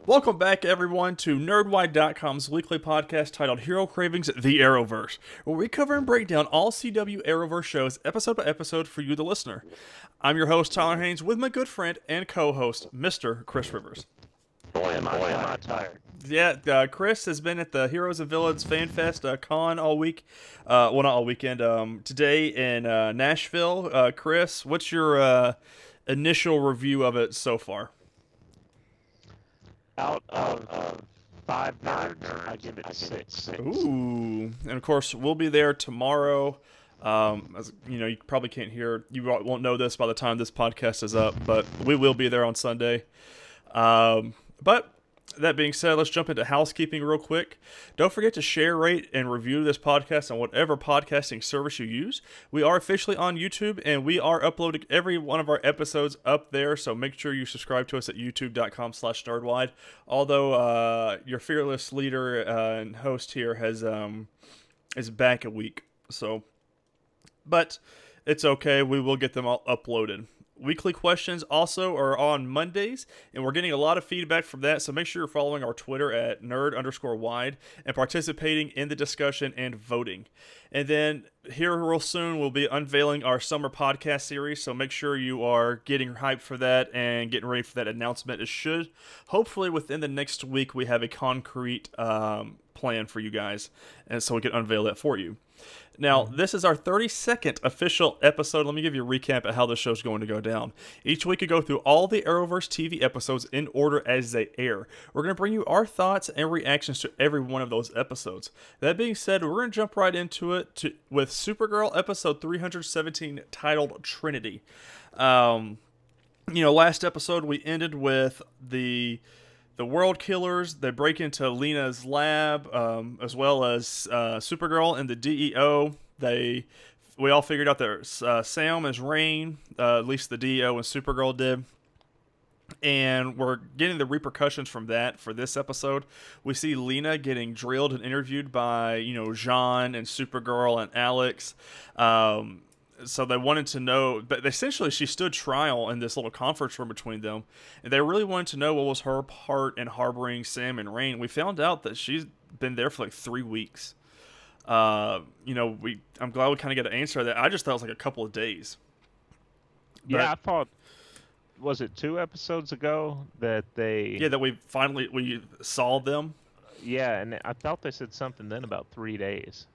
Welcome back, everyone, to NerdWide.com's weekly podcast titled Hero Cravings, The Arrowverse, where we cover and break down all CW Arrowverse shows episode by episode for you, the listener. I'm your host, Tyler Haynes, with my good friend and co-host, Mr. Chris Rivers. Boy, am I tired. Yeah, Chris has been at the Heroes and Villains Fan Fest con all week. Well, not all weekend. Today in Nashville. Chris, what's your initial review of it so far? Out of 5 nerds, I give it 6. Ooh, and of course we'll be there tomorrow. As you know, you probably can't hear. You won't know this by the time this podcast is up, but we will be there on Sunday. But that being said, let's jump into housekeeping real quick. Don't forget to share, rate, and review this podcast on whatever podcasting service you use. We are officially on YouTube, and we are uploading every one of our episodes up there, so make sure you subscribe to us at youtube.com/nerdwide. Although your fearless leader and host here is back a week, but it's okay. We will get them all uploaded. Weekly questions also are on Mondays, and we're getting a lot of feedback from that, so make sure you're following our Twitter at nerd_wide and participating in the discussion and voting. And then here real soon we'll be unveiling our summer podcast series, so make sure you are getting hyped for that and getting ready for that announcement. It should, hopefully within the next week, we have a concrete plan for you guys, and so we can unveil that for you. Now, this is our 32nd official episode. Let me give you a recap of how this show's going to go down. Each week we go through all the Arrowverse TV episodes in order as they air. We're going to bring you our thoughts and reactions to every one of those episodes. That being said, we're going to jump right into it with Supergirl episode 317 titled Trinity. Last episode we ended with the World Killers. They break into Lena's lab, as well as Supergirl and the DEO. We all figured out that Sam is Rain, at least the DEO and Supergirl did. And we're getting the repercussions from that for this episode. We see Lena getting drilled and interviewed by, Jean and Supergirl and Alex. So they wanted to know, but essentially she stood trial in this little conference room between them, and they really wanted to know what was her part in harboring Sam and Rain. We found out that she's been there for like 3 weeks. I'm glad we kind of got an answer to that. I just thought it was like a couple of days. Yeah, I thought, was it 2 episodes ago that they... Yeah, that we saw them. Yeah, and I thought they said something then about 3 days.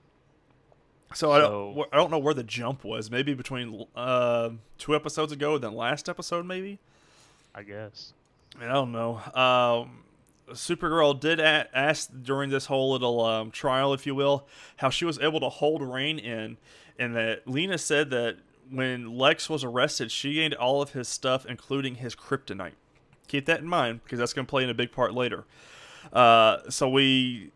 So I don't know where the jump was. Maybe between 2 episodes ago and then last episode, maybe? I guess. I don't know. Supergirl did ask during this whole little trial, if you will, how she was able to hold Rain in, and that Lena said that when Lex was arrested, she gained all of his stuff, including his kryptonite. Keep that in mind, because that's going to play in a big part later. So we...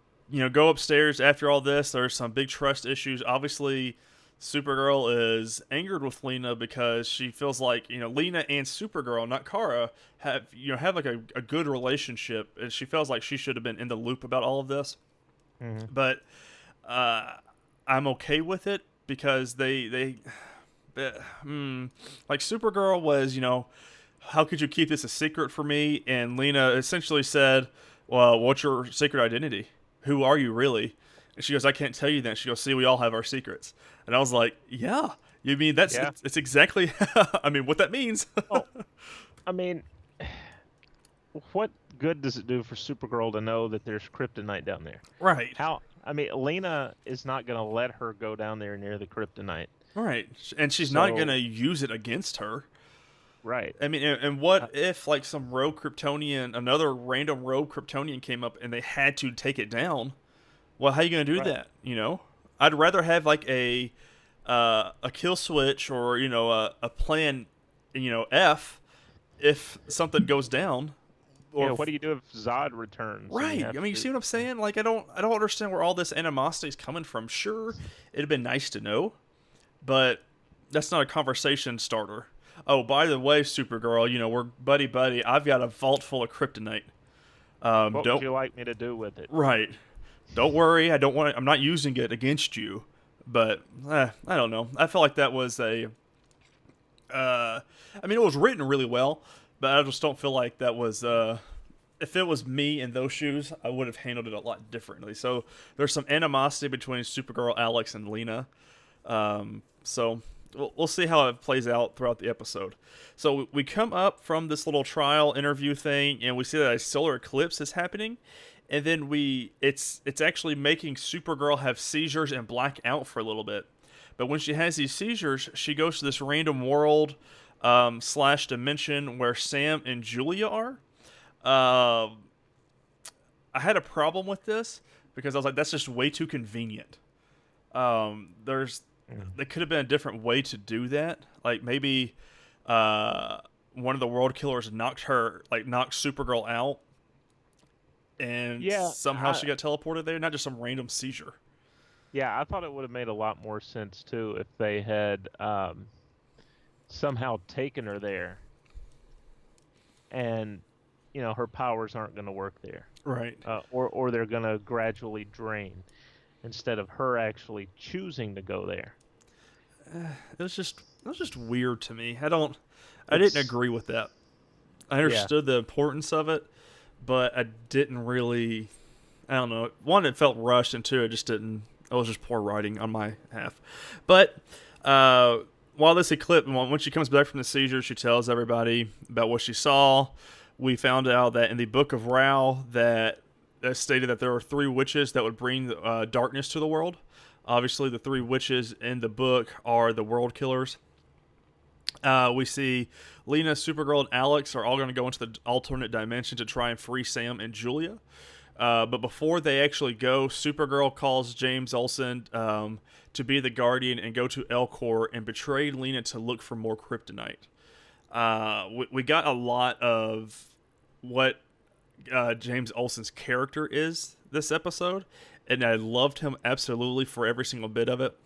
go upstairs after all this. There's some big trust issues. Obviously, Supergirl is angered with Lena because she feels like, Lena and Supergirl, not Kara, have like a good relationship, and she feels like she should have been in the loop about all of this. Mm-hmm. But I'm okay with it because like Supergirl was, how could you keep this a secret for me? And Lena essentially said, well, what's your secret identity? Who are you really? And she goes, I can't tell you that. She goes, see, we all have our secrets. And I was like, yeah. You mean it's exactly, what that means. Well, what good does it do for Supergirl to know that there's kryptonite down there? Right. Lena is not going to let her go down there near the kryptonite. Right. And she's not going to use it against her. Right. And what if like some rogue Kryptonian, another random rogue Kryptonian came up and they had to take it down? Well, how are you going to do that? I'd rather have like a kill switch or a plan, F if something goes down. Or what do you do if Zod returns? Right. You see what I'm saying? Like I don't understand where all this animosity is coming from. Sure, it'd been nice to know, but that's not a conversation starter. Oh, by the way, Supergirl, we're buddy-buddy. I've got a vault full of kryptonite. What would you like me to do with it? Right. Don't worry. I'm not using it against you. But, I don't know. I felt like that was it was written really well, but I just don't feel like that was if it was me in those shoes, I would have handled it a lot differently. So there's some animosity between Supergirl, Alex, and Lena. So we'll see how it plays out throughout the episode. So we come up from this little trial interview thing, and we see that a solar eclipse is happening, and then it's actually making Supergirl have seizures and black out for a little bit. But when she has these seizures, she goes to this random world slash dimension where Sam and Julia are. I had a problem with this because I was like, that's just way too convenient. There could have been a different way to do that. Like maybe one of the world killers knocked Supergirl out, and somehow she got teleported there, not just some random seizure. Yeah, I thought it would have made a lot more sense too if they had somehow taken her there, and her powers aren't going to work there, right? Or they're going to gradually drain, instead of her actually choosing to go there. It was just weird to me. I didn't agree with that. I understood the importance of it, but I didn't really. I don't know. One, it felt rushed, and two, it was just poor writing on my half. But while this eclipse, when she comes back from the seizure, she tells everybody about what she saw. We found out that in the Book of Rao that stated that there were 3 witches that would bring darkness to the world. Obviously, the 3 witches in the book are the world killers. We see Lena, Supergirl, and Alex are all going to go into the alternate dimension to try and free Sam and Julia. But before they actually go, Supergirl calls James Olsen to be the Guardian and go to Elcor and betray Lena to look for more kryptonite. We got a lot of what James Olsen's character is this episode, and I loved him absolutely for every single bit of it.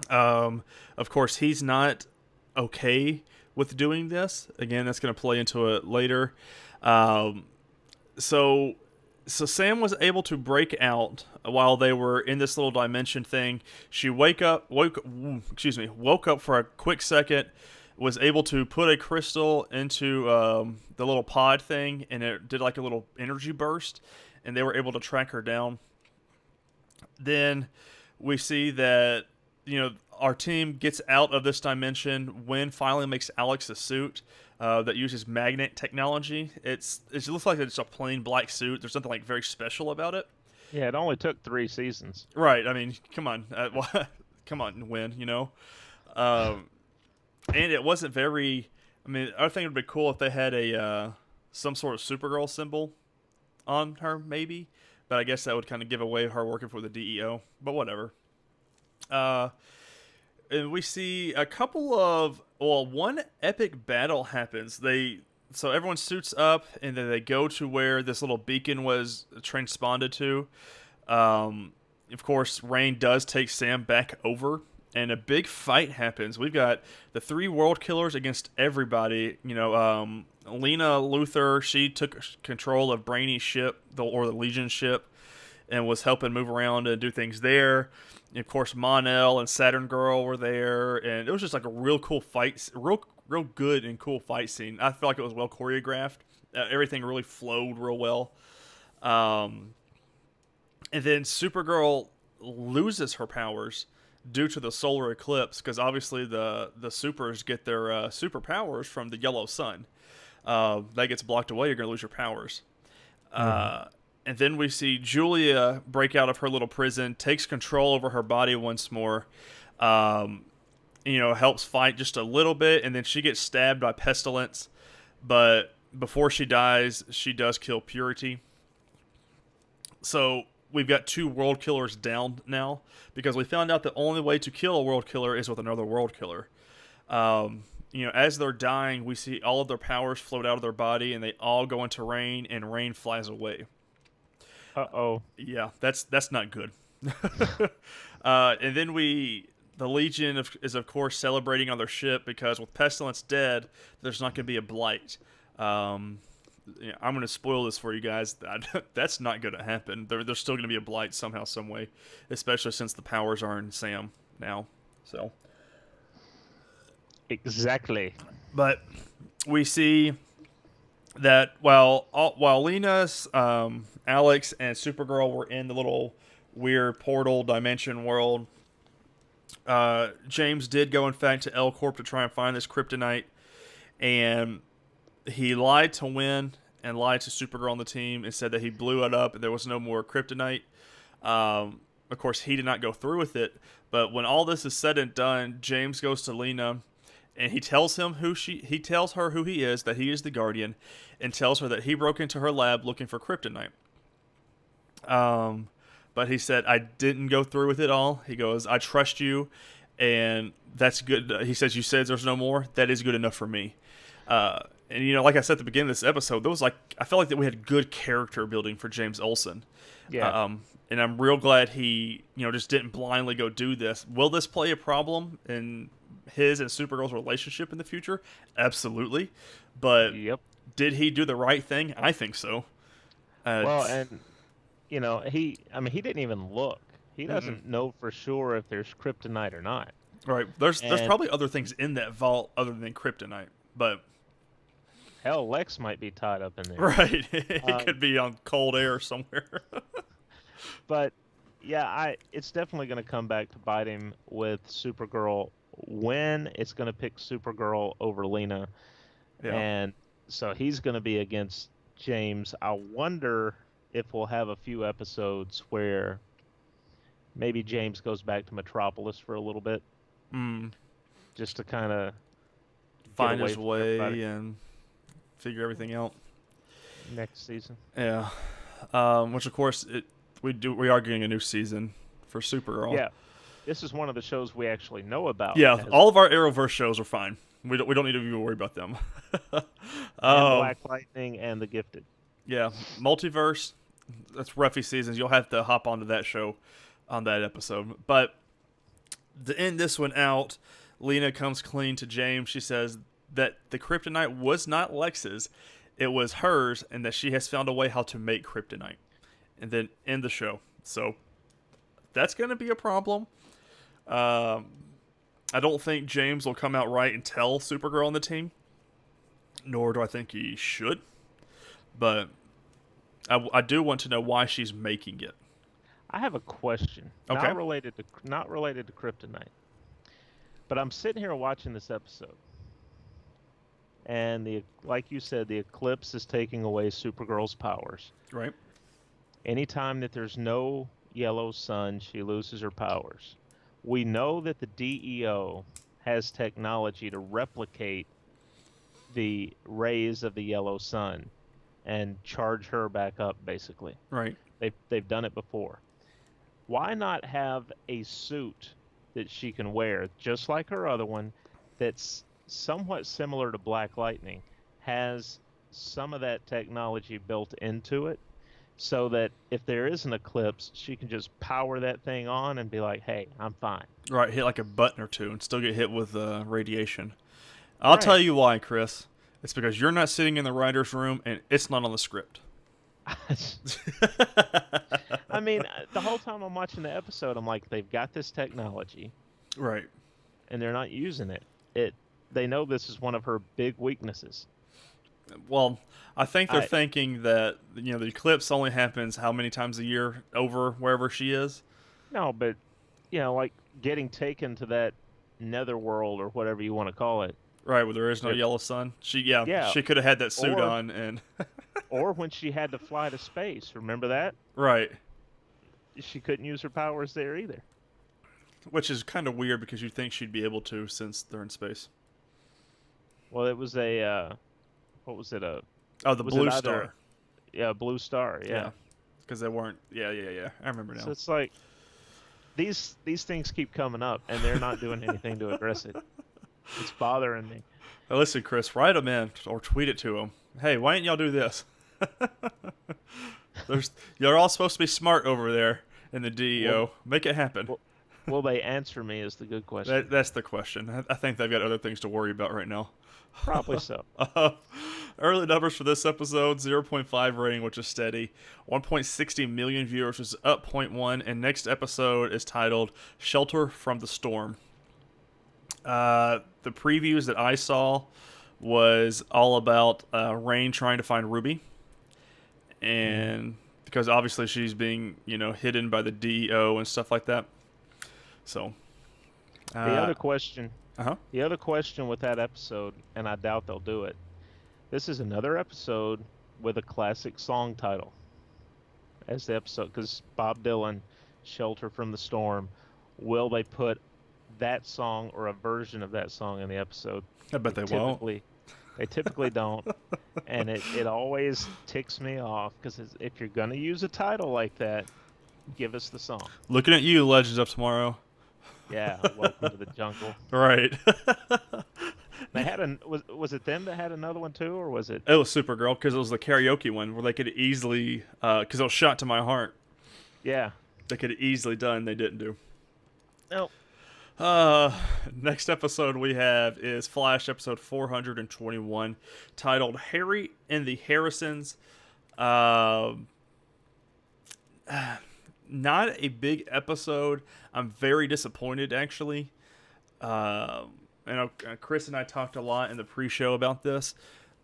Of course, he's not okay with doing this. Again, that's going to play into it later. So Sam was able to break out while they were in this little dimension thing. She woke up for a quick second, was able to put a crystal into the little pod thing, and it did like a little energy burst, and they were able to track her down. Then we see that our team gets out of this dimension when finally makes Alex a suit that uses magnet technology. It looks like it's a plain black suit. There's something like very special about it. Yeah, it only took 3 seasons. Right. I mean, come on, come on, win. And it wasn't very. I mean, I think it'd be cool if they had some sort of Supergirl symbol on her, maybe. But I guess that would kind of give away her working for the DEO. But whatever. And we see one epic battle happens. So everyone suits up, and then they go to where this little beacon was transponded to. Of course, Rain does take Sam back over, and a big fight happens. We've got the 3 world killers against everybody. Lena Luthor, she took control of Brainy's ship, the Legion ship, and was helping move around and do things there. And of course, Mon-El and Saturn Girl were there, and it was just like a real cool fight, real good and cool fight scene. I feel like it was well choreographed. Everything really flowed real well. And then Supergirl loses her powers due to the solar eclipse, because obviously the supers get their superpowers from the yellow sun. That gets blocked away, you're going to lose your powers. And then we see Julia break out of her little prison, takes control over her body once more, helps fight just a little bit, and then she gets stabbed by Pestilence. But before she dies, she does kill Purity. So we've got 2 world killers down now, because we found out the only way to kill a world killer is with another world killer. As they're dying, we see all of their powers float out of their body, and they all go into Rain, and Rain flies away. Uh-oh. Yeah, that's not good. And then the Legion is of course celebrating on their ship, because with Pestilence dead, there's not going to be a Blight. I'm going to spoil this for you guys. That's not going to happen. There's still going to be a Blight somehow, some way, especially since the powers are in Sam now. So exactly. But we see that while Lena's, Alex, and Supergirl were in the little weird portal dimension world, James did go in fact to L Corp to try and find this kryptonite, and he lied to Win and lied to Supergirl on the team and said that he blew it up and there was no more kryptonite. Of course, he did not go through with it, but when all this is said and done, James goes to Lena and he tells her who he is, that he is the Guardian, and tells her that he broke into her lab looking for kryptonite. But he said, I didn't go through with it all. He goes, I trust you, and that's good. He says, you said there's no more. That is good enough for me. And, like I said at the beginning of this episode, I felt like that we had good character building for James Olsen. Yeah. And I'm real glad he, just didn't blindly go do this. Will this play a problem in his and Supergirl's relationship in the future? Absolutely. But Yep. did he do the right thing? I think so. Well, and he didn't even look. He doesn't know for sure if there's kryptonite or not. Right. There's probably other things in that vault other than kryptonite, but hell, Lex might be tied up in there. Right. It could be on cold air somewhere. But yeah, it's definitely going to come back to bite him with Supergirl. When it's going to pick Supergirl over Lena, and so he's going to be against James. I wonder if we'll have a few episodes where maybe James goes back to Metropolis for a little bit, just to kind of find his way and figure everything out next season. Yeah, which of course we are getting a new season for Supergirl. Yeah, this is one of the shows we actually know about. Yeah, all of our Arrowverse shows are fine. We don't need to even worry about them. And Black Lightning and The Gifted. Yeah, Multiverse. That's roughy seasons. You'll have to hop onto that show on that episode. But to end this one out, Lena comes clean to James. She says that the kryptonite was not Lex's, it was hers, and that she has found a way how to make kryptonite. And then end the show. So that's going to be a problem. I don't think James will come out right and tell Supergirl on the team, nor do I think he should. But I do want to know why she's making it. I have a question, okay. not related to kryptonite, but I'm sitting here watching this episode, and like you said, the eclipse is taking away Supergirl's powers. Right. Anytime that there's no yellow sun, she loses her powers. We know that the DEO has technology to replicate the rays of the yellow sun and charge her back up, basically. Right. They've done it before. Why not have a suit that she can wear, just like her other one, that's somewhat similar to Black Lightning, has some of that technology built into it, so that if there is an eclipse, she can just power that thing on and be like, hey, I'm fine. Right, hit like a button or two and still get hit with radiation. I'll tell you why, Chris. It's because you're not sitting in the writer's room and it's not on the script. I mean, the whole time I'm watching the episode, I'm like, they've got this technology. Right. And they're not using it. They know this is one of her big weaknesses. Well, I think they're thinking that, the eclipse only happens how many times a year over wherever she is? No, but, like getting taken to that netherworld or whatever you want to call it. Right, where there is no yellow sun. She could have had that suit on and or when she had to fly to space, remember that? Right. She couldn't use her powers there either. Which is kind of weird because you'd think she'd be able to since they're in space. Well, it was what was it? The Blue Star. Yeah, Blue Star, yeah. Because they weren't, yeah. I remember now. So it's like, these things keep coming up, and they're not doing anything to address it. It's bothering me. Now listen, Chris, write them in or tweet it to them. Hey, why didn't y'all do this? You're all supposed to be smart over there in the DEO. Make it happen. Will they answer me is the good question. That's the question. I think they've got other things to worry about right now. Probably so. Early numbers for this episode, 0.5 rating, which is steady. 1.60 million viewers, which is up 0.1. And next episode is titled Shelter from the Storm. The previews that I saw was all about Rain trying to find Ruby, and because obviously she's being hidden by the DEO and stuff like that. So The uh other question, huh. the other question with that episode, and I doubt they'll do it. This is another episode with a classic song title as the episode, because Bob Dylan, "Shelter from the Storm." Will they put that song or a version of that song in the episode? I bet They they won't. typically, they typically don't, and it always ticks me off because if you're gonna use a title like that, give us the song. Looking at you, Legends of Tomorrow. Yeah, Welcome to the Jungle. Right. They had was it them that had another one too, or was it? It was Supergirl because it was the karaoke one where they could easily, because it was Shot to My Heart. Yeah. They could have easily done. They didn't do. No. Uh, Next episode we have is Flash episode 421, titled "Harry and the Harrisons." Uh, Not a big episode. I'm very disappointed, actually. I know Chris and I talked a lot in the pre-show about this,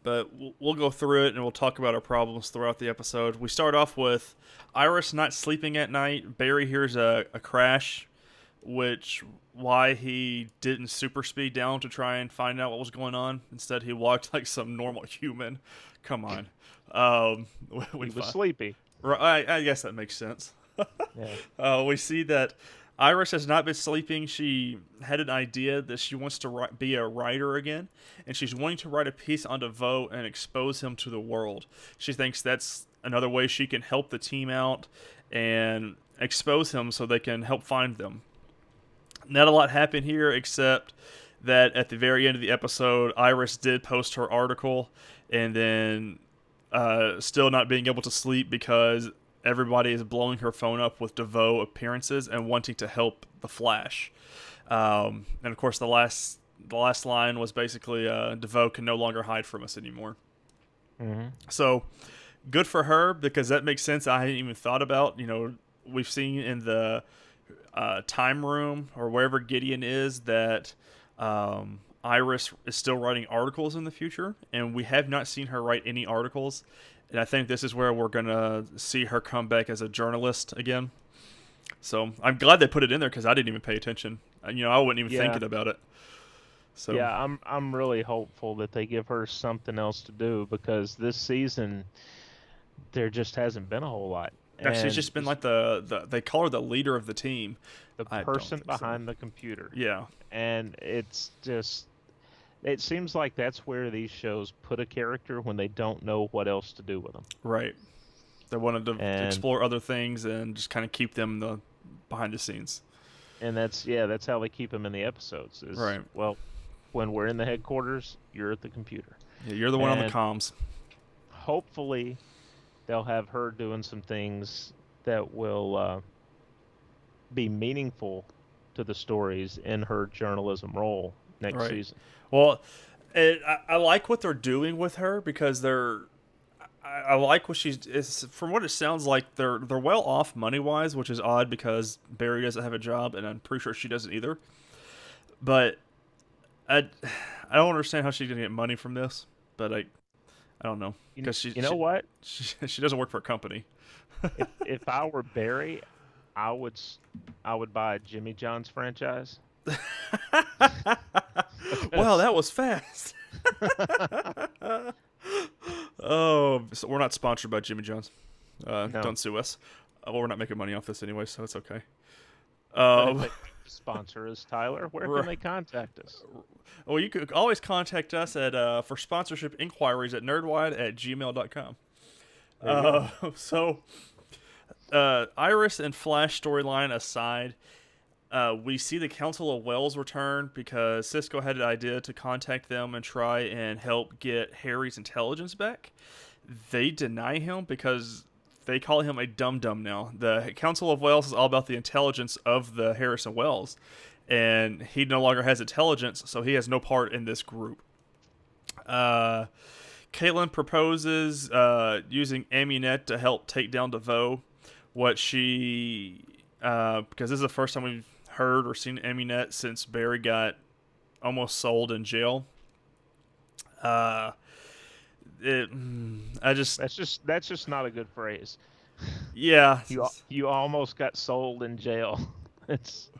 but we'll go through it and we'll talk about our problems throughout the episode. We start off with Iris not sleeping at night. Barry hears a crash, which why he didn't super speed down to try and find out what was going on. Instead, he walked like some normal human. Come on. He was sleepy. Right, I guess that makes sense. Yeah. We see that Iris has not been sleeping. She had an idea that she wants to be a writer again, and she's wanting to write a piece on DeVoe and expose him to the world. She thinks that's another way she can help the team out and expose him so they can help find them. Not a lot happened here except that at the very end of the episode, Iris did post her article, and then still not being able to sleep because everybody is blowing her phone up with DeVoe appearances and wanting to help the Flash. And of course, the last line was basically, DeVoe can no longer hide from us anymore. Mm-hmm. So good for her, because that makes sense. I hadn't even thought about, we've seen in the time room or wherever Gideon is that Iris is still writing articles in the future, and we have not seen her write any articles. And I think this is where we're going to see her come back as a journalist again. So I'm glad they put it in there because I didn't even pay attention. I wasn't even thinking about it. So yeah, I'm really hopeful that they give her something else to do, because this season there just hasn't been a whole lot. She's just been like they call her the leader of the team. The person behind the computer. Yeah. And it's just, it seems like that's where these shows put a character when they don't know what else to do with them. Right. They wanted to explore other things and just kind of keep them behind the scenes. And that's how they keep them in the episodes. Right. Well, when we're in the headquarters, you're at the computer. Yeah, you're the one on the comms. Hopefully, they'll have her doing some things that will be meaningful to the stories in her journalism role next season. Well, I like what they're doing with her, because I like what from what it sounds like, they're well off money wise, which is odd because Barry doesn't have a job, and I'm pretty sure she doesn't either. But I don't understand how she's gonna get money from this, but I don't know, because she doesn't work for a company. if I were Barry, I would buy Jimmy John's franchise. Wow, that was fast. Oh, so we're not sponsored by Jimmy John's. No. Don't sue us. Well, we're not making money off this anyway, so it's okay. If they sponsor us, Tyler, where can they contact us? Well, you could always contact us at for sponsorship inquiries at nerdwide@gmail.com. So, Iris and Flash storyline aside, we see the Council of Wells return because Cisco had an idea to contact them and try and help get Harry's intelligence back. They deny him because they call him a dum-dum now. The Council of Wells is all about the intelligence of the Harrison Wells, and he no longer has intelligence, so he has no part in this group. Caitlin proposes using Amunet to help take down DeVoe. Because this is the first time we've heard or seen Amunet since Barry got almost sold in jail. Uh, it, I just, That's just not a good phrase. yeah, You almost got sold in jail. It's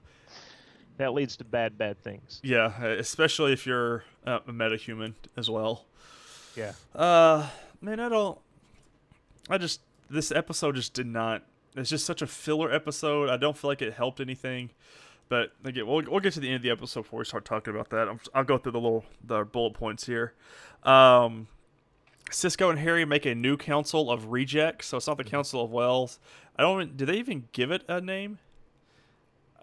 that leads to bad things. yeah, especially if you're a metahuman as well. Yeah. Uh, man, I just, this episode just did not. It's just such a filler episode. I don't feel like it helped anything. But again, we'll get to the end of the episode before we start talking about that. I'll go through the bullet points here. Um, Cisco and Harry make a new council of rejects, so it's not the Mhm. Council of Wells. I don't. Did they even give it a name?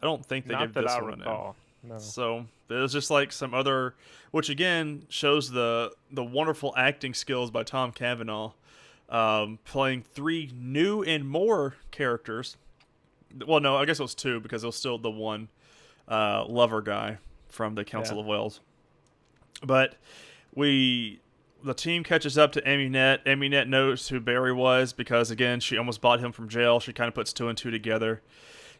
I don't think they Not gave that I this one a name. recall. No. So it was just like some other, which again shows the wonderful acting skills by Tom Cavanaugh, playing three new and more characters. Well, no, I guess it was two because it was still the one lover guy from the Yeah. Council of Wells. But the team catches up to Amunet. Amunet knows who Barry was because again she almost bought him from jail. She kind of puts two and two together.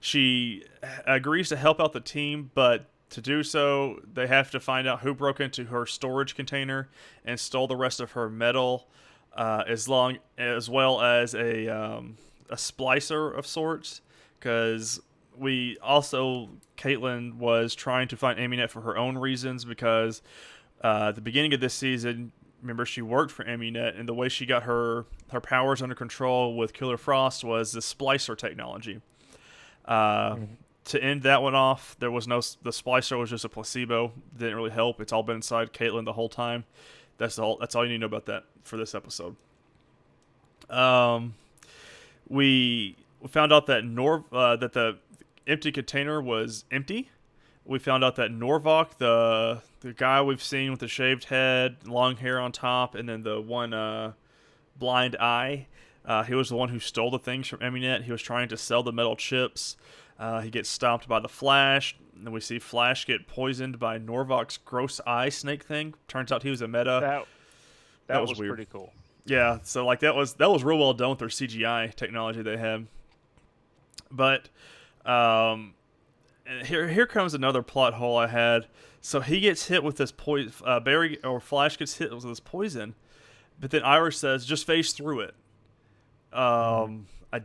She agrees to help out the team, but to do so, they have to find out who broke into her storage container and stole the rest of her metal, as well as a splicer of sorts. Because Caitlin was trying to find Amunet for her own reasons because at the beginning of this season, remember she worked for Amunet, and the way she got her powers under control with Killer Frost was the splicer technology. Mhm. To end that one off, the splicer was just a placebo. Didn't really help. It's all been inside Caitlin the whole time. That's all you need to know about that for this episode. We found out that that the empty container was empty. We found out that Norvok, the guy we've seen with the shaved head, long hair on top, and then the one blind eye, he was the one who stole the things from Eminet. He was trying to sell the metal chips. He gets stopped by the Flash. And then we see Flash get poisoned by Norvok's gross eye snake thing. Turns out he was a meta. That That that was was weird. pretty cool. Yeah, so like that was real well done with their CGI technology they had. But um, here comes another plot hole I had. So he gets hit with this poison. Barry or Flash gets hit with this poison, but then Iris says, "Just phase through it." Mhm. I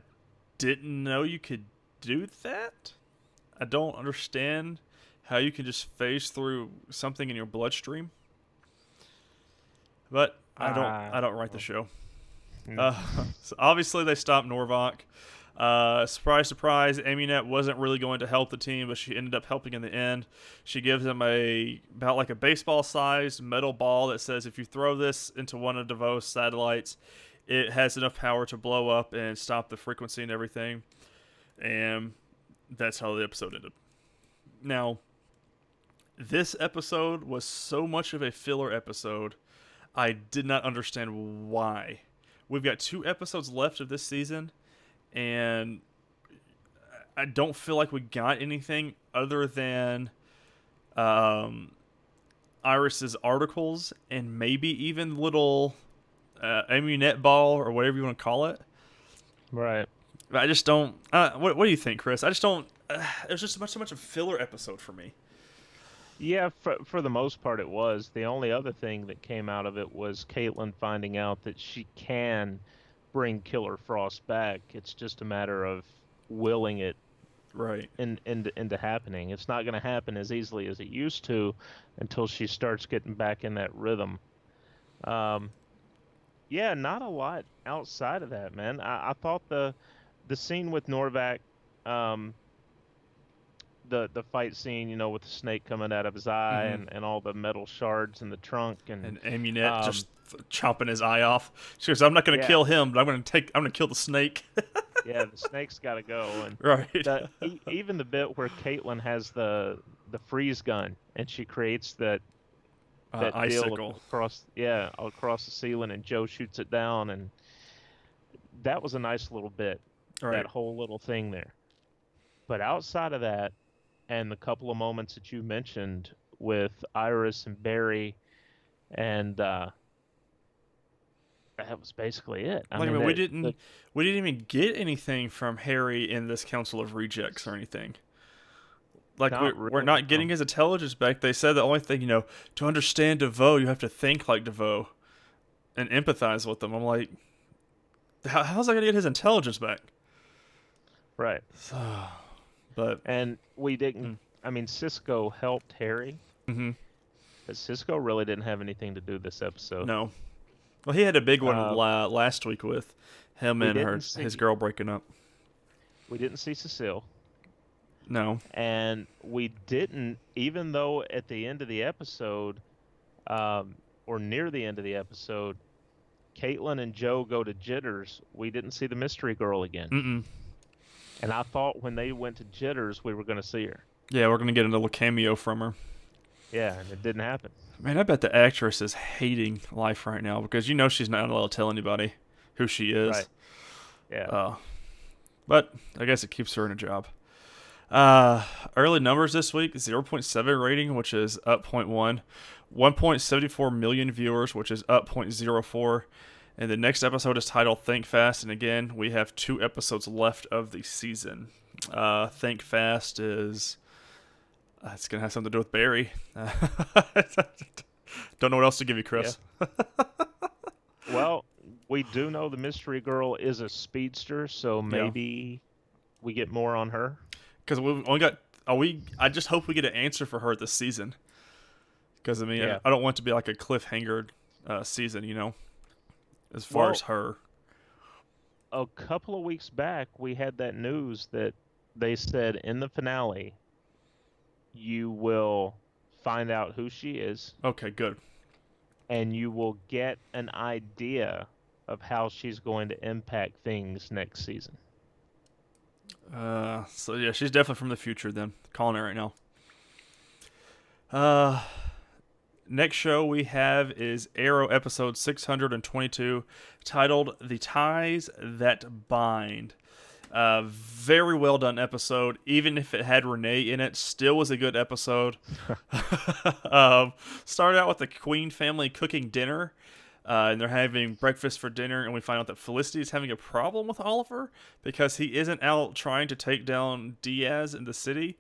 didn't know you could do that. I don't understand how you can just phase through something in your bloodstream. But I don't write the show. Mm. So obviously they stopped Norvok. Surprise, surprise, Amunet wasn't really going to help the team, but she ended up helping in the end. She gives him about like a baseball-sized metal ball that says if you throw this into one of DeVos satellites, it has enough power to blow up and stop the frequency and everything. And that's how the episode ended. Now, this episode was so much of a filler episode, I did not understand why. We've got 2 episodes left of this season, and I don't feel like we got anything other than Iris's articles and maybe even little Amunet ball or whatever you want to call it. Right. I just don't. What do you think, Chris? I just don't. It was just so much of a filler episode for me. Yeah, for the most part it was. The only other thing that came out of it was Caitlin finding out that she can bring Killer Frost back. It's just a matter of willing it Right. into happening. It's not going to happen as easily as it used to until she starts getting back in that rhythm. Um, yeah, not a lot outside of that, man. I thought the scene with Norvac, um, the fight scene, with the snake coming out of his eye Mm-hmm. and all the metal shards in the trunk and And Amunet um, just chopping his eye off. She goes, "I'm not going to yeah, kill him, but I'm going to kill the snake." yeah, the snake's got to go. And Right. even the bit where Caitlin has the freeze gun and she creates that deal Icicle. across the ceiling and Joe shoots it down, and that was a nice little bit, that Right. whole little thing there. But outside of that, and the couple of moments that you mentioned with Iris and Barry, and that was basically it. I Like I mean, mean, that the we didn't even get anything from Harry in this Council of Rejects or anything. like Not we're really, not no. getting his intelligence back. They said the only thing, to understand DeVoe, you have to think like DeVoe and empathize with them. I'm like, how's that gonna get his intelligence back? Right. So, but And we didn't. mm, I mean, Cisco helped Harry, mm-hmm. but Cisco really didn't have anything to do this episode. No. Well, he had a big one Um, last week with him we and didn't his see girl breaking up. we didn't see Cecile, No. and we didn't, even though at the end of the episode, um, or near the end of the episode, Caitlin and Joe go to Jitters. We didn't see the mystery girl again, Mm-mm. and I thought when they went to Jitters, we were going to see her. Yeah, we're gonna get a little cameo from her. Yeah, and it didn't happen. Man, I bet the actress is hating life right now because she's not allowed to tell anybody who she is. Right. Yeah. But I guess it keeps her in a job. Early numbers this week: 0.7 rating, which is up 0.1. 1.74 million viewers, which is up 0.04. And the next episode is titled Think Fast. And again, we have 2 episodes left of the season. Think Fast is... it's going to have something to do with Barry. Don't know what else to give you, Chris. Yeah. Well, we do know the mystery girl is a speedster, so maybe we get more on her. Because we've only got... I just hope we get an answer for her this season. Because, I mean, Yeah. I don't want it to be like a cliffhanger season, as far as her. A couple of weeks back, we had that news that they said in the finale, you will find out who she is, Okay, good. and you will get an idea of how she's going to impact things next season. So, yeah, she's definitely from the future then. Calling her right now. Next show we have is Arrow episode 622, titled The Ties That Bind. Very well done episode. Even if it had Renee in it, still was a good episode. Started out with the Queen family cooking dinner, and they're having breakfast for dinner, and we find out that Felicity is having a problem with Oliver because he isn't out trying to take down Diaz in the city.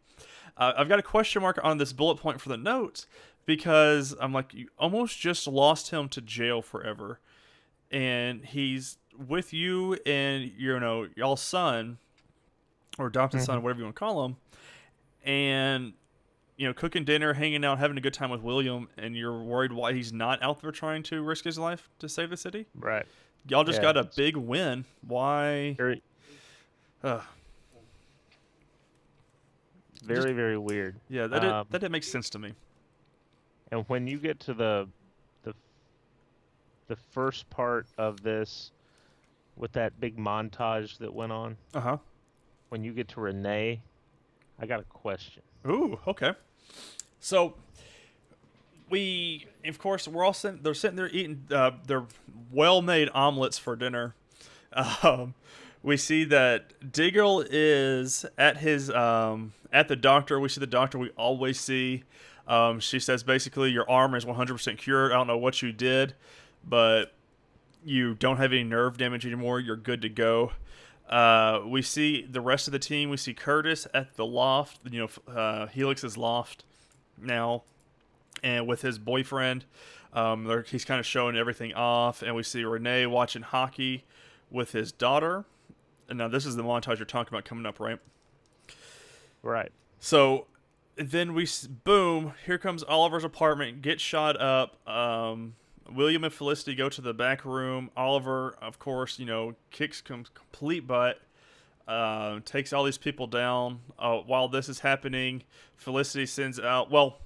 I've got a question mark on this bullet point for the notes because I'm like, you almost just lost him to jail forever, and he's with you and y'all's son or adopted son, whatever you want to call him, and cooking dinner, hanging out, having a good time with William, and you're worried why he's not out there trying to risk his life to save the city. Right. Y'all just got a big win. Why? Very, very weird. Yeah, that didn't make sense to me. And when you get to the first part of this, with that big montage that went on, when you get to Renee, I got a question. Ooh, okay. So of course, we're all they're sitting there eating their well-made omelets for dinner. We see that Diggle is at his at the doctor. We see the doctor we always see. She says basically your arm is 100% cured. I don't know what you did, but you don't have any nerve damage anymore. You're good to go. We see the rest of the team. We see Curtis at the loft, Helix's loft now, and with his boyfriend. He's kind of showing everything off, and we see Renee watching hockey with his daughter. And now this is the montage you're talking about coming up, right? Right. So then boom, here comes Oliver's apartment, gets shot up. William and Felicity go to the back room. Oliver, of course, kicks complete butt, takes all these people down. While this is happening, Felicity sends out... Well,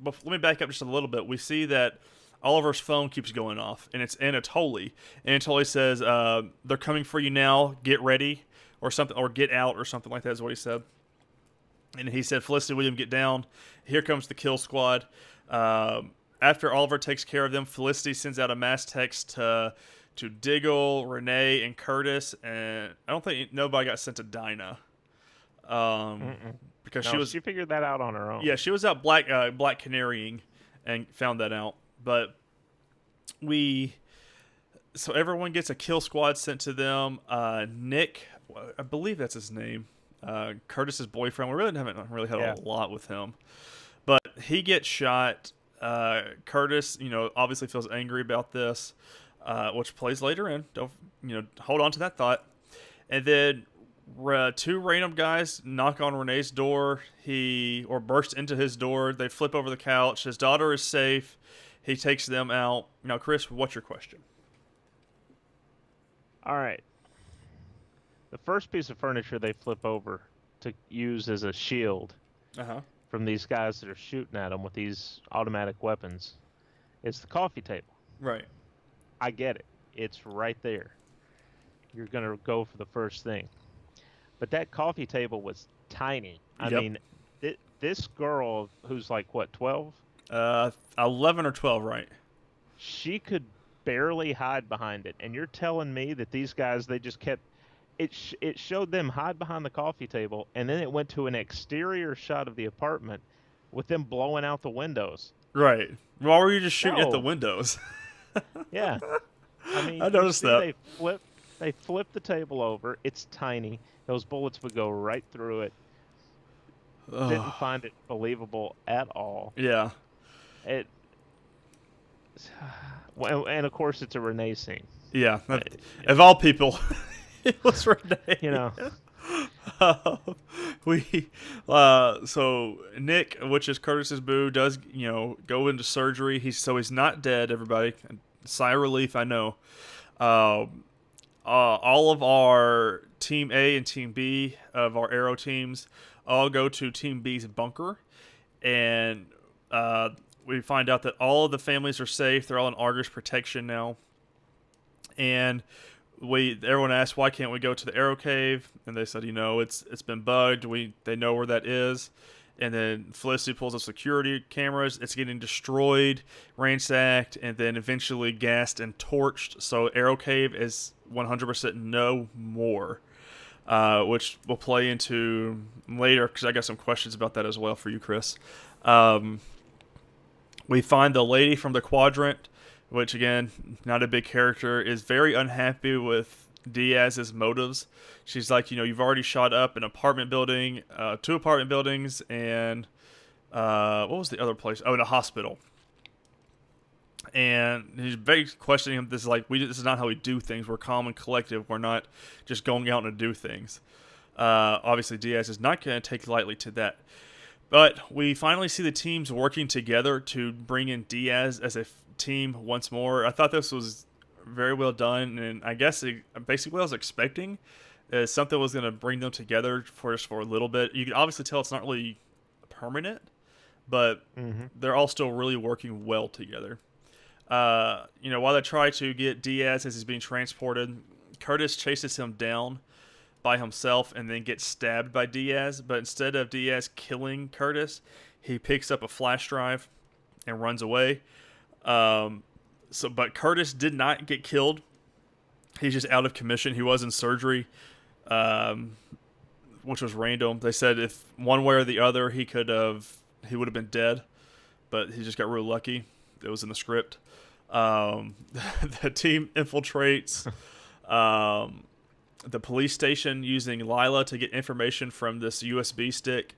let me back up just a little bit. We see that Oliver's phone keeps going off, and it's Anatoly. And Anatoly says, they're coming for you now, get ready, or something, or get out, or something like that is what he said. And he said, Felicity, William, get down. Here comes the kill squad. After Oliver takes care of them, Felicity sends out a mass text to Diggle, Renee, and Curtis. And I don't think nobody got sent to Dinah. Because she figured that out on her own. Yeah, she was out black canarying and found that out. But so everyone gets a kill squad sent to them. Nick, I believe that's his name. Curtis's boyfriend. We really haven't really had Yeah. a lot with him, but he gets shot. Curtis, obviously feels angry about this, which plays later in. Don't hold on to that thought. And then two random guys knock on Renee's door. Or burst into his door. They flip over the couch. His daughter is safe. He takes them out. Now, Chris, what's your question? All right. The first piece of furniture they flip over to use as a shield from these guys that are shooting at them with these automatic weapons, it's the coffee table. Right. I get it. It's right there. You're going to go for the first thing. But that coffee table was tiny. I mean, this girl who's like, what, 12? 11 or 12, right? She could barely hide behind it. And you're telling me that these guys, they just kept... It showed them hide behind the coffee table, and then it went to an exterior shot of the apartment with them blowing out the windows. Right. Why were you just shooting at the windows? Yeah. I mean, I noticed that. They flip the table over. It's tiny. Those bullets would go right through it. Didn't find it believable at all. Yeah. And of course, it's a Renee scene. Yeah. Of all people, it was Renee. So Nick, which is Curtis's boo, does go into surgery. He's not dead. Everybody, sigh of relief. I know. All of our Team A and Team B of our Arrow teams all go to Team B's bunker, and we find out that all of the families are safe. They're all in Argus protection now, and everyone asked, why can't we go to the Arrow Cave? And they said, it's been bugged. They know where that is. And then Felicity pulls up security cameras. It's getting destroyed, ransacked, and then eventually gassed and torched. So Arrow Cave is 100% no more, which we'll play into later because I got some questions about that as well for you, Chris. We find the lady from the Quadrant, which, again, not a big character, is very unhappy with Diaz's motives. She's like, you've already shot up an apartment building, 2 apartment buildings, and what was the other place? Oh, in a hospital. And he's very questioning him. This is not how we do things. We're calm and collective. We're not just going out and do things. Obviously, Diaz is not going to take lightly to that. But we finally see the teams working together to bring in Diaz as a team once more. I thought this was very well done, and I guess basically what I was expecting is something was going to bring them together for a little bit. You can obviously tell it's not really permanent, but they're all still really working well together. While they try to get Diaz as he's being transported, Curtis chases him down by himself and then gets stabbed by Diaz. But instead of Diaz killing Curtis, he picks up a flash drive and runs away. But Curtis did not get killed. He's just out of commission. He was in surgery, which was random. They said if one way or the other he would have been dead, but he just got real lucky. It was in the script. The team infiltrates the police station using Lila to get information from this USB stick.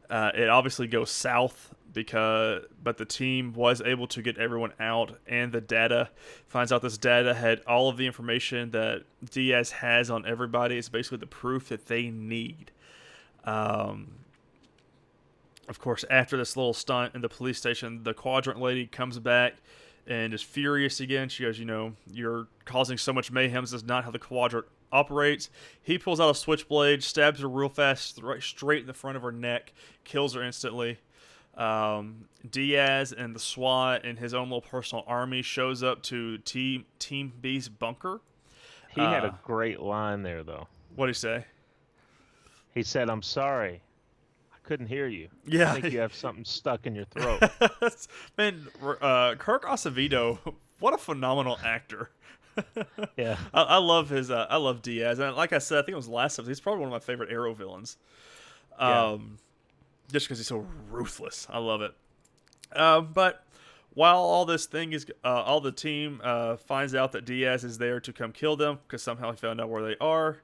It obviously goes south but the team was able to get everyone out, and the data finds out this data had all of the information that Diaz has on everybody. It's basically the proof that they need. Of course, after this little stunt in the police station, the Quadrant lady comes back and is furious again. She goes, you're causing so much mayhem. This is not how the Quadrant operates. He pulls out a switchblade, stabs her real fast, straight in the front of her neck, kills her instantly. Diaz and the SWAT and his own little personal army shows up to Team B's bunker. He had a great line there, though. What'd he say? He said, "I'm sorry. I couldn't hear you. Yeah. I think you have something stuck in your throat." Man, Kirk Acevedo, what a phenomenal actor. Yeah. I love I love Diaz. And like I said, I think it was last episode. He's probably one of my favorite Arrow villains. Just because he's so ruthless. I love it. But while all this thing is, all the team finds out that Diaz is there to come kill them because somehow he found out where they are.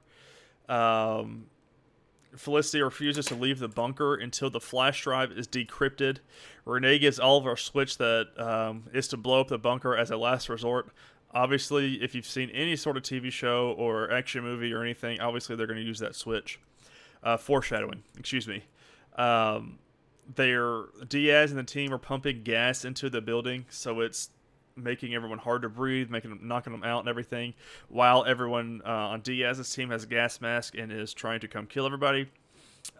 Felicity refuses to leave the bunker until the flash drive is decrypted. Renee gives Oliver a switch that is to blow up the bunker as a last resort. Obviously, if you've seen any sort of TV show or action movie or anything, obviously they're going to use that switch. Foreshadowing, excuse me. Diaz and the team are pumping gas into the building, so it's making everyone hard to breathe, knocking them out and everything, while everyone on Diaz's team has a gas mask and is trying to come kill everybody.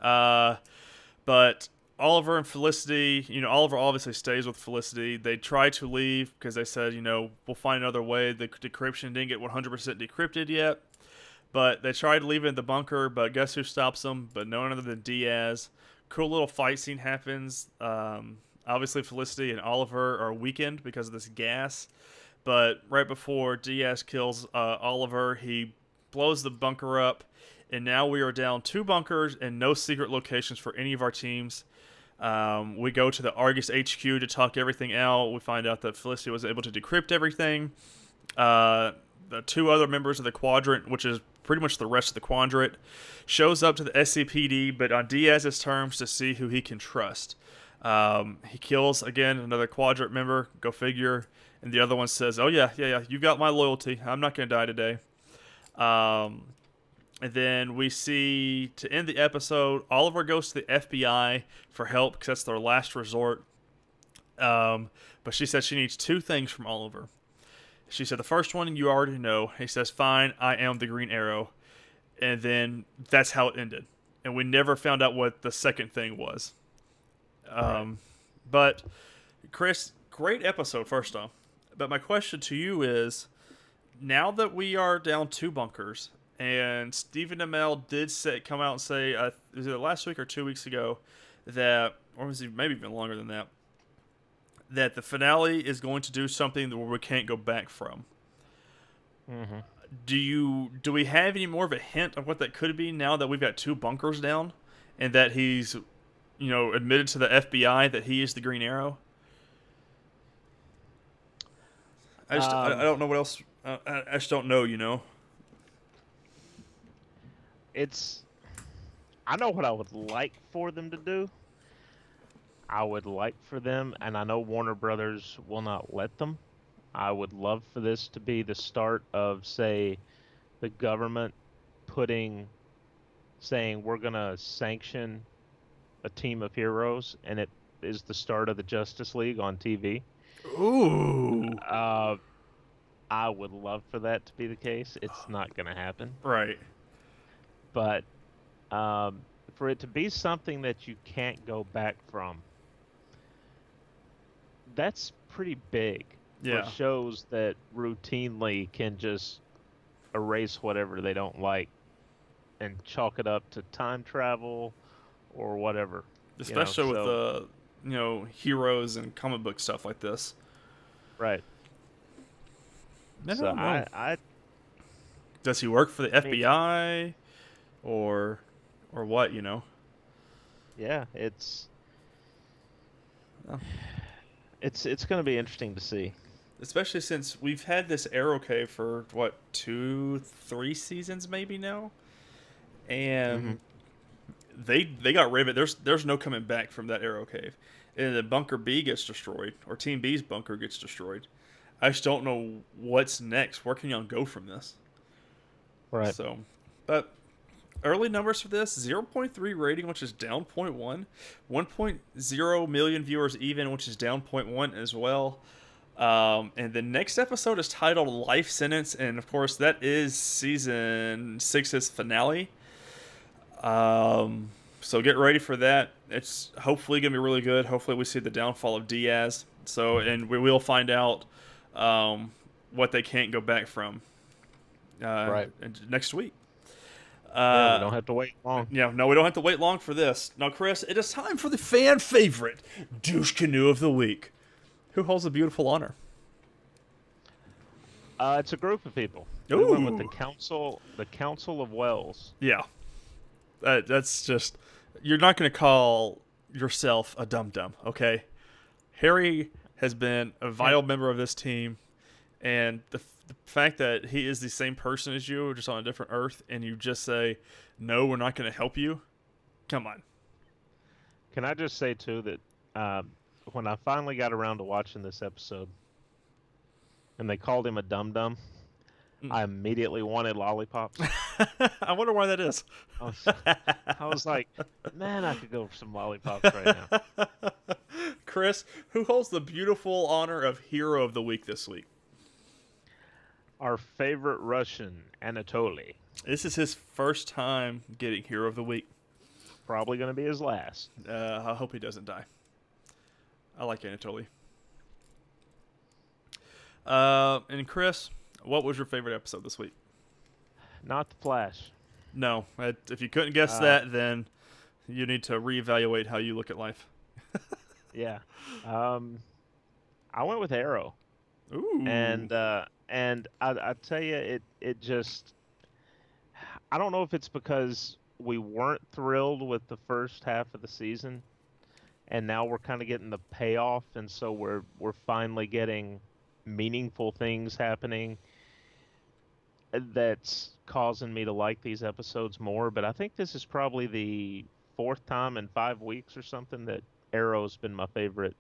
But Oliver and Felicity, Oliver obviously stays with Felicity. They try to leave because they said, we'll find another way. The decryption didn't get 100% decrypted yet. But they tried leaving the bunker, but guess who stops them? But no one other than Diaz. Cool little fight scene happens. Obviously, Felicity and Oliver are weakened because of this gas. But right before Diaz kills Oliver, he blows the bunker up. And now we are down 2 bunkers and no secret locations for any of our teams. We go to the Argus HQ to talk everything out. We find out that Felicity was able to decrypt everything. The 2 other members of the Quadrant, which is pretty much the rest of the Quadrant, shows up to the SCPD, but on Diaz's terms to see who he can trust. He kills, again, another Quadrant member, go figure, and the other one says, oh yeah, you got my loyalty. I'm not going to die today. And then we see, to end the episode, Oliver goes to the FBI for help because that's their last resort. But she says she needs 2 things from Oliver. She said the first one you already know. He says, fine, I am the Green Arrow. And then that's how it ended. And we never found out what the second thing was. Right. But, Chris, great episode, first off. But my question to you is, now that we are down 2 bunkers, and Stephen Amell did come out and say, was it last week or 2 weeks ago, that, or was it maybe even longer than that, that the finale is going to do something where we can't go back from. Mm-hmm. Do we have any more of a hint of what that could be now that we've got 2 bunkers down, and that he's, admitted to the FBI that he is the Green Arrow? I don't know what else. I just don't know. I know what I would like for them to do. I would like for them, and I know Warner Brothers will not let them. I would love for this to be the start of, say, the government saying we're going to sanction a team of heroes, and it is the start of the Justice League on TV. Ooh. I would love for that to be the case. It's not going to happen. Right. But for it to be something that you can't go back from, that's pretty big. Yeah. For shows that routinely can just erase whatever they don't like and chalk it up to time travel or whatever. Especially with heroes and comic book stuff like this. Right. So does he work for the FBI or what, Yeah, it's going to be interesting to see. Especially since we've had this Arrow Cave for, 2-3 seasons maybe now? And they got rid of it. There's no coming back from that Arrow Cave. And the Bunker B gets destroyed, or Team B's bunker gets destroyed. I just don't know what's next. Where can y'all go from this? Right. So, but early numbers for this, 0.3 rating, which is down 0.1. 1.0 million viewers even, which is down 0.1 as well. And the next episode is titled Life Sentence, and of course that is season 6's finale. So get ready for that. It's hopefully going to be really good. Hopefully we see the downfall of Diaz. So, and we will find out what they can't go back from next week. We don't have to wait long. Yeah, no, we don't have to wait long for this. Now, Chris, it is time for the fan favorite douche canoe of the week. Who holds the beautiful honor? It's a group of people. Ooh. We went with the Council of Wells. Yeah, that's just, you're not going to call yourself a dum-dum, okay? Harry has been a vital member of this team, and the fact that he is the same person as you, just on a different Earth, and you just say, no, we're not going to help you, Come on. Can I just say too that when I finally got around to watching this episode, and they called him a dum dum, I immediately wanted lollipops. I wonder why that is. I was, I was like, man, I could go for some lollipops right now. Chris, who holds the beautiful honor of Hero of the Week this week? Our favorite Russian, Anatoly. This is his first time getting Hero of the Week. Probably going to be his last. I hope he doesn't die. I like Anatoly. And Chris, what was your favorite episode this week? Not the Flash. No. If you couldn't guess that, then you need to reevaluate how you look at life. Yeah. I went with Arrow. Ooh. And I tell you, it just, I don't know if it's because we weren't thrilled with the first half of the season, and now we're kind of getting the payoff, and so we're finally getting meaningful things happening that's causing me to like these episodes more. But I think this is probably the fourth time in 5 weeks or something that Arrow's been my favorite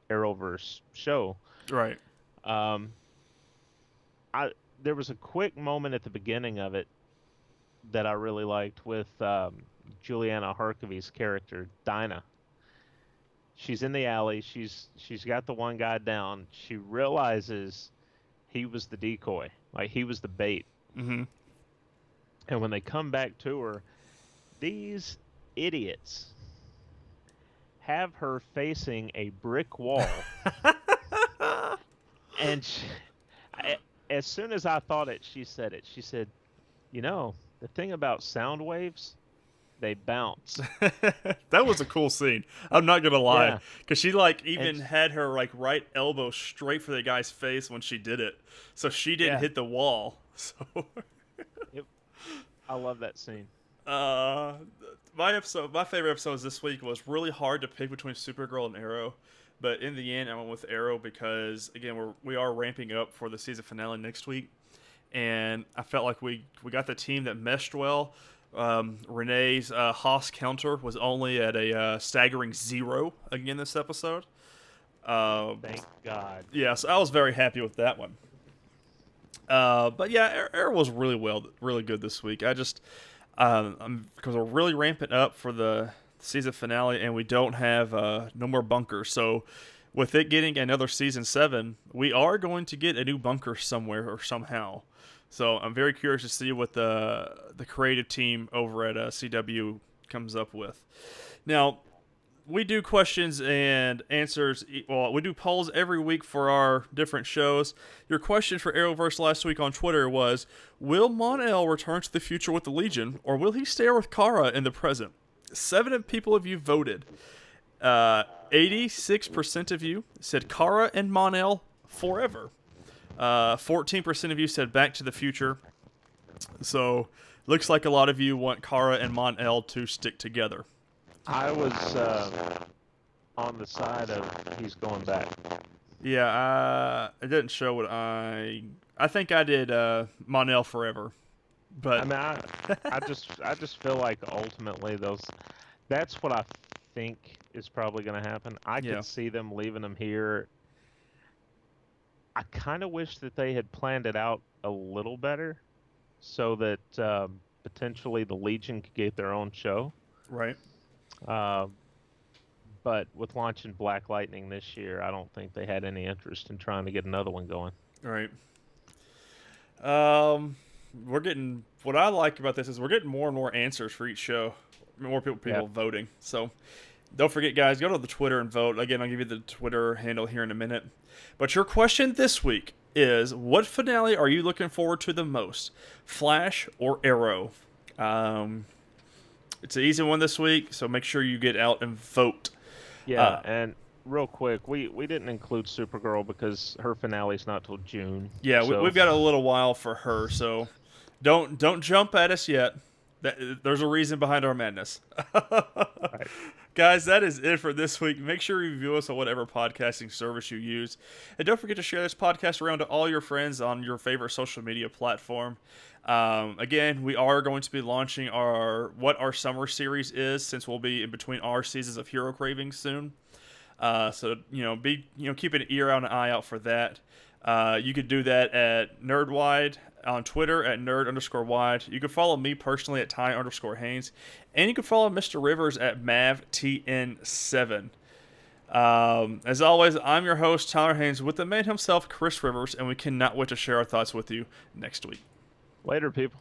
Arrowverse show. Right. There was a quick moment at the beginning of it that I really liked with Juliana Harkavy's character, Dinah. She's in the alley. She's got the one guy down. She realizes he was the decoy, like he was the bait. Mm-hmm. And when they come back to her, these idiots have her facing a brick wall. And as soon as I thought it, she said it. She said, "You know, the thing about sound waves, they bounce." That was a cool scene. I'm not gonna lie, because she And had her right elbow straight for the guy's face when she did it, so she didn't hit the wall. So I love that scene. My favorite episodes this week was really hard to pick between Supergirl and Arrow, but in the end, I went with Arrow because again we are ramping up for the season finale next week, and I felt like we got the team that meshed well. Renee's Haas counter was only at a staggering 0 again this episode. Thank God. Yeah, so I was very happy with that one. But yeah, Arrow was really good this week. I just because we're really ramping up for the season finale, and we don't have no more bunkers. So with it getting another season 7, we are going to get a new bunker somewhere or somehow. So I'm very curious to see what the creative team over at CW comes up with. Now, we do questions and answers. Well, we do polls every week for our different shows. Your question for Arrowverse last week on Twitter was, will Mon-El return to the future with the Legion, or will he stay with Kara in the present? 7 people of you voted. 86% of you said Kara and Mon-El forever. 14% of you said Back to the Future. So, looks like a lot of you want Kara and Mon-El to stick together. I was on the side of he's going back. Yeah, it didn't show what I think I did Mon-El forever. But I mean, I just feel like ultimately that's what I think is probably going to happen. I could see them leaving him here. I kind of wish that they had planned it out a little better so that potentially the Legion could get their own show. Right. But with launching Black Lightning this year, I don't think they had any interest in trying to get another one going. Right. We're getting, what I like about this is we're getting more and more answers for each show. More people voting. So don't forget, guys, go to the Twitter and vote. Again, I'll give you the Twitter handle here in a minute. But your question this week is, what finale are you looking forward to the most? Flash or Arrow? It's an easy one this week, so make sure you get out and vote. Yeah, and real quick, we didn't include Supergirl because her finale's not till June. Yeah, so. we've got a little while for her, so don't jump at us yet. There's a reason behind our madness. Right. Guys, that is it for this week. Make sure you review us on whatever podcasting service you use. And don't forget to share this podcast around to all your friends on your favorite social media platform. Again, we are going to be launching our summer series is, since we'll be in between our seasons of Hero Cravings soon. So keep an ear out and an eye out for that. You could do that at NerdWide on Twitter at nerd_wide. You can follow me personally at Ty_Haynes. And you can follow Mr. Rivers at MavTN7. As always, I'm your host, Tyler Haynes, with the man himself, Chris Rivers, and we cannot wait to share our thoughts with you next week. Later, people.